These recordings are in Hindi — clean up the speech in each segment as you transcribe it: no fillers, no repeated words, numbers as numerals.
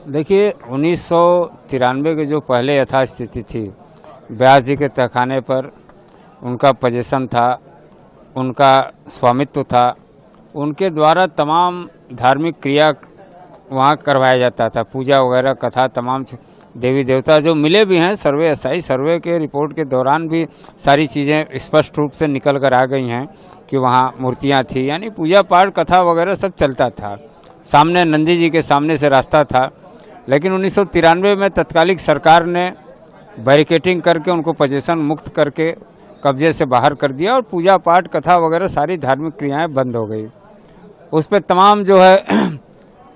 देखिए 1993 के जो पहले यथास्थिति थी, व्यास जी के तहखाने पर उनका पोजीशन था, उनका स्वामित्व था, उनके द्वारा तमाम धार्मिक क्रिया वहाँ करवाया जाता था, पूजा वगैरह कथा तमाम देवी देवता जो मिले भी हैं। सर्वे एसआई सर्वे के रिपोर्ट के दौरान भी सारी चीज़ें स्पष्ट रूप से निकल कर आ गई हैं कि वहाँ मूर्तियाँ थी, यानी पूजा पाठ कथा वगैरह सब चलता था। सामने नंदी जी के सामने से रास्ता था, लेकिन 1993 में तत्कालिक सरकार ने बैरिकेटिंग करके उनको पोजीशन मुक्त करके कब्जे से बाहर कर दिया और पूजा पाठ कथा वगैरह सारी धार्मिक क्रियाएं बंद हो गई। उस पर तमाम जो है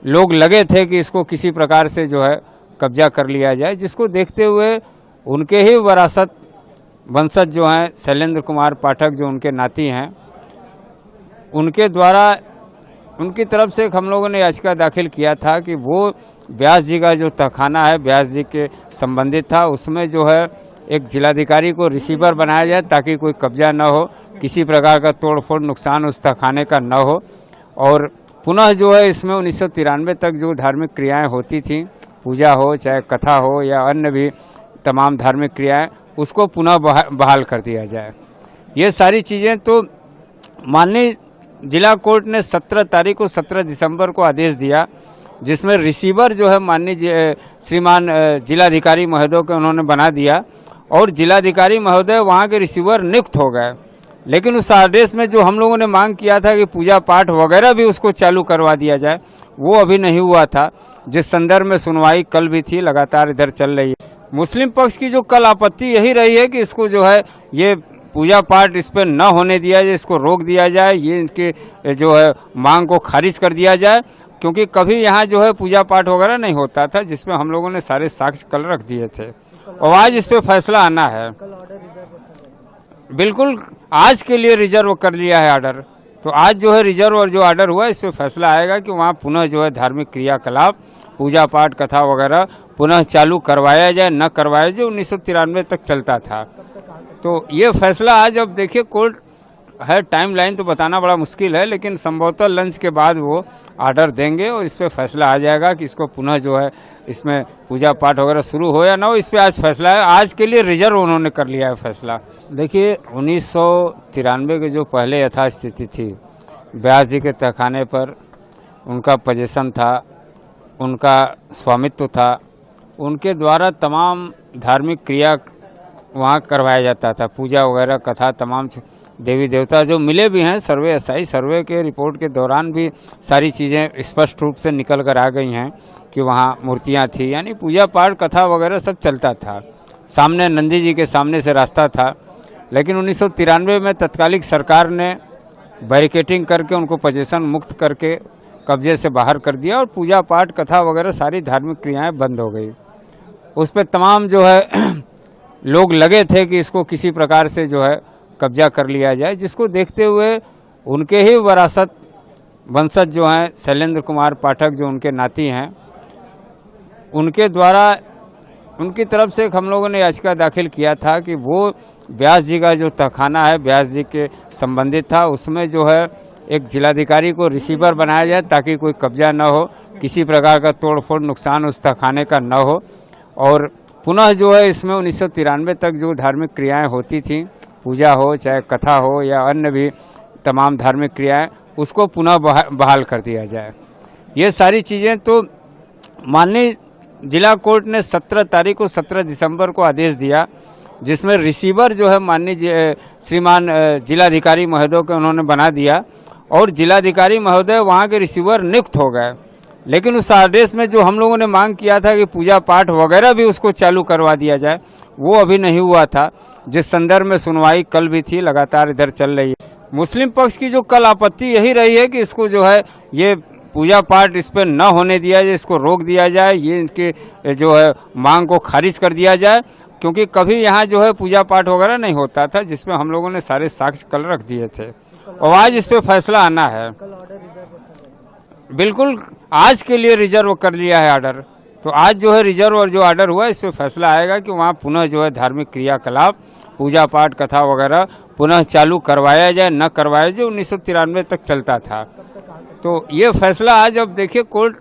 लोग लगे थे कि इसको किसी प्रकार से जो है कब्जा कर लिया जाए, जिसको देखते हुए उनके ही वरासत वंशज जो हैं शैलेंद्र कुमार पाठक जो उनके नाती हैं, उनके द्वारा उनकी तरफ से हम लोगों ने याचिका दाखिल किया था कि वो व्यास जी का जो तहखाना है व्यास जी के संबंधित था, उसमें जो है एक जिलाधिकारी को रिसीवर बनाया जाए ताकि कोई कब्जा न हो, किसी प्रकार का तोड़फोड़ नुकसान उस तहखाने का न हो। और पुनः जो है इसमें 1993 तक जो धार्मिक क्रियाएं होती थीं, पूजा हो चाहे कथा हो या अन्य भी तमाम धार्मिक क्रियाएं, उसको पुनः बहाल कर दिया जाए। ये सारी चीज़ें तो माननीय जिला कोर्ट ने 17 तारीख को 17 दिसंबर को आदेश दिया, जिसमें रिसीवर जो है माननीय श्रीमान जिलाधिकारी महोदय को उन्होंने बना दिया और जिलाधिकारी महोदय वहाँ के रिसीवर नियुक्त हो गए। लेकिन उस आदेश में जो हम लोगों ने मांग किया था कि पूजा पाठ वगैरह भी उसको चालू करवा दिया जाए, वो अभी नहीं हुआ था, जिस संदर्भ में सुनवाई कल भी थी, लगातार इधर चल रही है। मुस्लिम पक्ष की जो कल आपत्ति यही रही है कि इसको जो है ये पूजा पाठ इस पर न होने दिया जाए, इसको रोक दिया जाए, ये इनके जो है मांग को खारिज कर दिया जाए, क्योंकि कभी यहाँ जो है पूजा पाठ वगैरह नहीं होता था, जिसमें हम लोगों ने सारे साक्ष्य कल रख दिए थे और आज इस पे फैसला आना है। बिल्कुल आज के लिए रिजर्व कर लिया है ऑर्डर, तो आज जो है रिजर्व और जो ऑर्डर हुआ इस पे फैसला आएगा कि वहाँ पुनः जो है धार्मिक क्रियाकलाप पूजा पाठ कथा वगैरह पुनः चालू करवाया जाए न करवाया जाए, 1993 तक चलता था। तो ये फैसला आज अब देखिए कोर्ट है, टाइमलाइन तो बताना बड़ा मुश्किल है, लेकिन संभवतः लंच के बाद वो ऑर्डर देंगे और इस पे फैसला आ जाएगा कि इसको पुनः जो है इसमें पूजा पाठ वगैरह शुरू हो या ना हो, इस पे आज फैसला है। आज के लिए रिजर्व उन्होंने कर लिया है फैसला। देखिए 1993 के जो पहले यथास्थिति थी, व्यास जी के तहखाने पर उनका पोजीशन था, उनका स्वामित्व था, उनके द्वारा तमाम धार्मिक क्रिया वहाँ करवाया जाता था, पूजा वगैरह कथा तमाम देवी देवता जो मिले भी हैं। सर्वे एसआई सर्वे के रिपोर्ट के दौरान भी सारी चीज़ें स्पष्ट रूप से निकल कर आ गई हैं कि वहाँ मूर्तियाँ थी, यानी पूजा पाठ कथा वगैरह सब चलता था। सामने नंदी जी के सामने से रास्ता था, लेकिन 1993 में तत्कालिक सरकार ने बैरिकेटिंग करके उनको पोजीशन मुक्त करके कब्जे से बाहर कर दिया और पूजा पाठ कथा वगैरह सारी धार्मिक क्रियाएं बंद हो गई। उस पर तमाम जो है लोग लगे थे कि इसको किसी प्रकार से जो है कब्जा कर लिया जाए, जिसको देखते हुए उनके ही वरासत वंशज जो हैं शैलेंद्र कुमार पाठक जो उनके नाती हैं, उनके द्वारा उनकी तरफ से हम लोगों ने याचिका दाखिल किया था कि वो व्यास जी का जो तहखाना है व्यास जी के संबंधित था, उसमें जो है एक जिलाधिकारी को रिसीवर बनाया जाए ताकि कोई कब्जा न हो, किसी प्रकार का तोड़फोड़ नुकसान उस तहखाने का न हो। और पुनः जो है इसमें 1993 तक जो धार्मिक क्रियाएं होती थीं, पूजा हो चाहे कथा हो या अन्य भी तमाम धार्मिक क्रियाएं, उसको पुनः बहाल कर दिया जाए। ये सारी चीज़ें तो माननीय जिला कोर्ट ने 17 तारीख को 17 दिसंबर को आदेश दिया, जिसमें रिसीवर जो है माननीय श्रीमान जिलाधिकारी महोदय को उन्होंने बना दिया और जिलाधिकारी महोदय वहाँ के रिसीवर नियुक्त हो गए। लेकिन उस आदेश में जो हम लोगों ने मांग किया था कि पूजा पाठ वगैरह भी उसको चालू करवा दिया जाए, वो अभी नहीं हुआ था, जिस संदर्भ में सुनवाई कल भी थी, लगातार इधर चल रही है। मुस्लिम पक्ष की जो कल आपत्ति यही रही है कि इसको जो है ये पूजा पाठ इस पर न होने दिया जाए, इसको रोक दिया जाए, ये इनके जो है मांग को खारिज कर दिया जाए, क्योंकि कभी यहाँ जो है पूजा पाठ वगैरह नहीं होता था, जिसमें हम लोगों ने सारे साक्ष्य कल रख दिए थे और आज इस पे फैसला आना है। बिल्कुल आज के लिए रिजर्व कर लिया है ऑर्डर, तो आज जो है रिजर्व और जो ऑर्डर हुआ इस पे फैसला आएगा कि वहाँ पुनः जो है धार्मिक क्रियाकलाप पूजा पाठ कथा वगैरह पुनः चालू करवाया जाए न करवाया जाए, 1993 तक चलता था। तो ये फैसला आज अब देखिए कोर्ट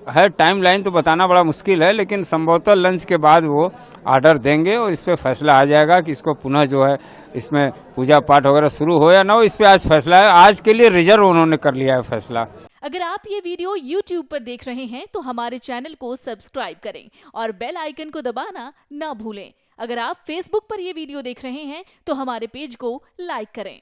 है, टाइम लाइन तो बताना बड़ा मुश्किल है, लेकिन संभवतः लंच के बाद वो ऑर्डर देंगे और इस पर फैसला आ जाएगा कि इसको पुनः जो है इसमें पूजा पाठ वगैरह शुरू हो या ना हो। इस पर आज फैसला है, आज के लिए रिजर्व उन्होंने कर लिया है फैसला। अगर आप ये वीडियो YouTube पर देख रहे हैं तो हमारे चैनल को सब्सक्राइब करें और बेल आइकन को दबाना ना भूलें। अगर आप Facebook पर ये वीडियो देख रहे हैं तो हमारे पेज को लाइक करें।